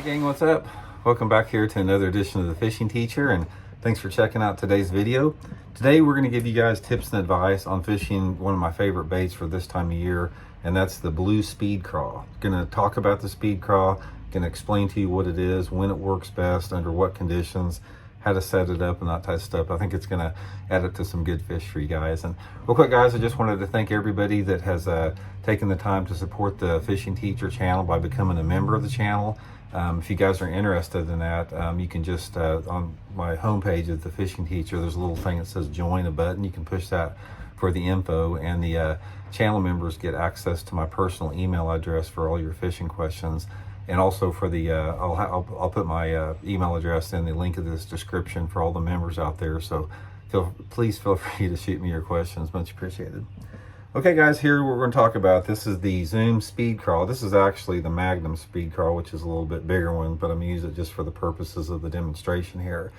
gang, what's up? Welcome back here to another edition of the Fishing Teacher, and thanks for checking out today's video. Today we're going to give you guys tips and advice on fishing one of my favorite baits for this time of year, and that's the blue Speed Craw. Going to talk about the Speed Craw, going to explain to you what it is, when it works best, under what conditions, how to set it up and that type of stuff. I think it's going to add up to some good fish for you guys. And real quick guys, I just wanted to thank everybody that has taken the time to support the Fishing Teacher channel by becoming a member of the channel. If you guys are interested in that, you can just on my homepage of the Fishing Teacher, there's a little thing that says join, a button. You can push that for the info, and the channel members get access to my personal email address for all your fishing questions. And also for the, I'll put my email address in the link of this description for all the members out there. So please feel free to shoot me your questions. Much appreciated. Okay guys, here we're going to talk about, this is the Zoom Speed Craw. This is actually the Magnum Speed Craw, which is a little bit bigger one, but I'm going to use it just for the purposes of the demonstration here.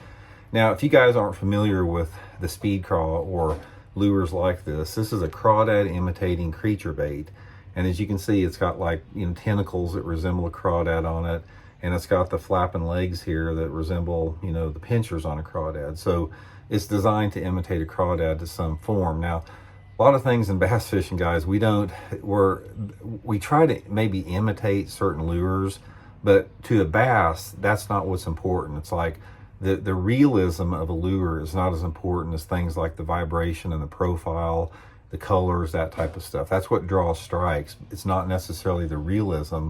Now, if you guys aren't familiar with the Speed Craw or lures like this is a crawdad imitating creature bait. And as you can see, it's got like, tentacles that resemble a crawdad on it. And it's got the flapping legs here that resemble, the pinchers on a crawdad. So it's designed to imitate a crawdad to some form. Now, a lot of things in bass fishing, guys, we try to maybe imitate certain lures, but to a bass, that's not what's important. It's like the realism of a lure is not as important as things like the vibration and the profile, the colors, that type of stuff. That's what draws strikes. It's not necessarily the realism,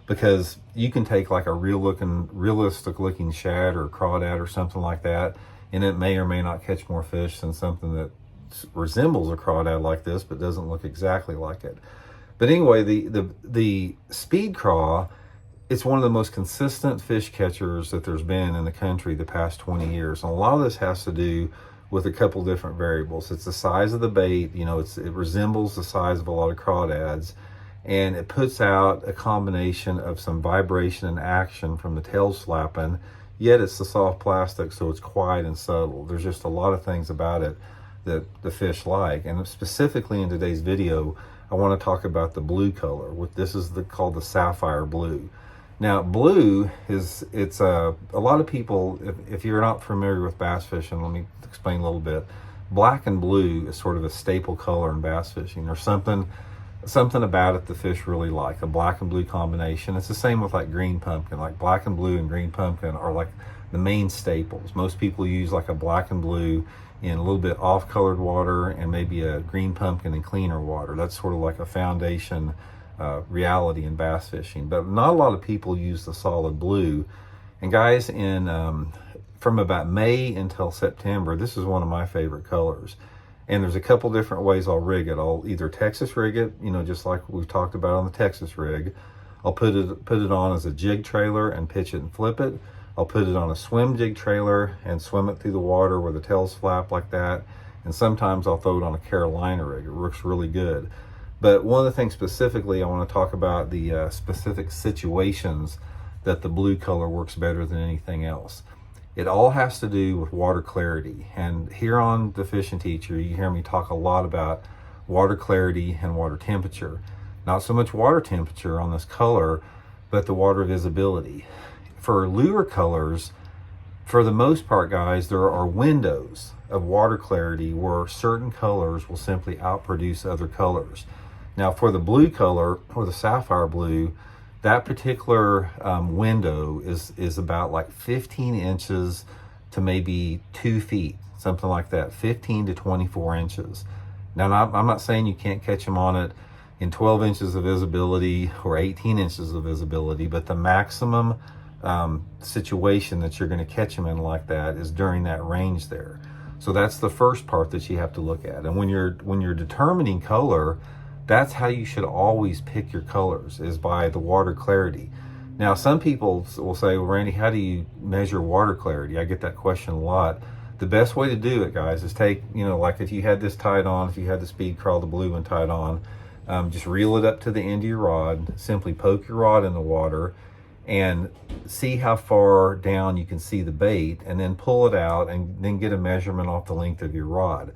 because you can take like a realistic looking shad or crawdad or something like that, and it may or may not catch more fish than something that resembles a crawdad like this but doesn't look exactly like it. But anyway, the Speed Craw, it's one of the most consistent fish catchers that there's been in the country the past 20 years. And a lot of this has to do with a couple different variables. It's the size of the bait. It resembles the size of a lot of crawdads, and it puts out a combination of some vibration and action from the tail slapping, yet it's the soft plastic, so it's quiet and subtle. There's just a lot of things about it that the fish like. And specifically in today's video, I want to talk about the blue color. This is called the sapphire blue. Now, blue it's a lot of people, if you're not familiar with bass fishing, let me explain a little bit. Black and blue is sort of a staple color in bass fishing. There's something about it the fish really like, a black and blue combination. It's the same with like green pumpkin. Like black and blue and green pumpkin are like the main staples. Most people use like a black and blue in a little bit off colored water and maybe a green pumpkin in cleaner water. That's sort of like a foundation reality in bass fishing. But not a lot of people use the solid blue. And guys, from about May until September, this is one of my favorite colors. And there's a couple different ways I'll rig it. I'll either Texas rig it, just like we've talked about on the Texas rig. I'll put it on as a jig trailer and pitch it and flip it. I'll put it on a swim jig trailer and swim it through the water where the tails flap like that. And sometimes I'll throw it on a Carolina rig. It works really good. But one of the things specifically, I want to talk about the specific situations that the blue color works better than anything else. It all has to do with water clarity. And here on the Fishing Teacher, you hear me talk a lot about water clarity and water temperature. Not so much water temperature on this color, but the water visibility. For lure colors, for the most part, guys, there are windows of water clarity where certain colors will simply outproduce other colors. Now, for the blue color, or the sapphire blue, that particular window is about like 15 inches to maybe 2 feet, something like that, 15 to 24 inches. Now, I'm not saying you can't catch them on it in 12 inches of visibility or 18 inches of visibility, but the maximum situation that you're going to catch them in like that is during that range there. So that's the first part that you have to look at. And when you're determining color, that's how you should always pick your colors, is by the water clarity. Now, some people will say, well, Randy, how do you measure water clarity? I get that question a lot. The best way to do it, guys, is take, like if you had this tied on, if you had the Speed Craw, the blue one tied on, just reel it up to the end of your rod, simply poke your rod in the water and see how far down you can see the bait, and then pull it out and then get a measurement off the length of your rod.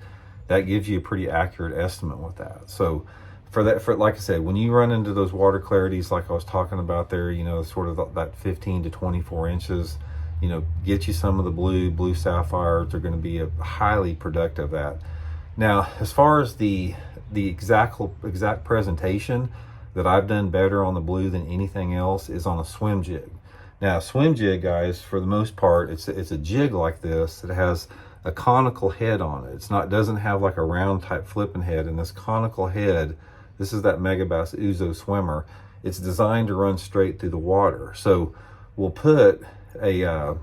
That gives you a pretty accurate estimate with that. So like I said, when you run into those water clarities like I was talking about there, you know, sort of that 15 to 24 inches, you know, get you some of the blue sapphires. They're going to be a highly productive at. Now, as far as the exact presentation that I've done better on the blue than anything else is on a swim jig. Now, swim jig, guys, for the most part, it's a jig like this that has a conical head on it. It doesn't have like a round type flipping head, and this conical head, this is that Megabass Ouzo swimmer. It's designed to run straight through the water. So we'll put the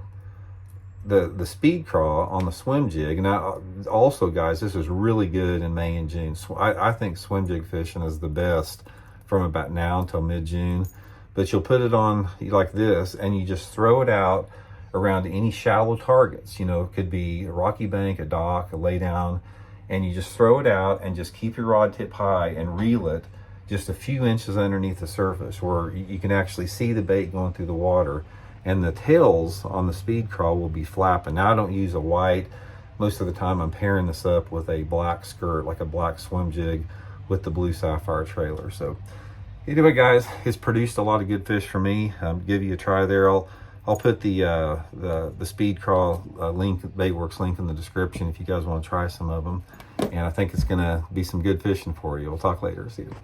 Speed Craw on the swim jig. Now, also, guys, this is really good in May and June. I think swim jig fishing is the best from about now until mid-June. But you'll put it on like this, and you just throw it out around any shallow targets. You know, it could be a rocky bank, a dock, a lay down, and you just throw it out and just keep your rod tip high and reel it just a few inches underneath the surface where you can actually see the bait going through the water. And the tails on the Speed Craw will be flapping. Now, I don't use a white. Most of the time I'm pairing this up with a black skirt, like a black swim jig with the blue sapphire trailer. So anyway, guys, it's produced a lot of good fish for me. Give you a try there. I'll put the Speed Craw link, Baitworks link in the description if you guys want to try some of them. And I think it's going to be some good fishing for you. We'll talk later. See you.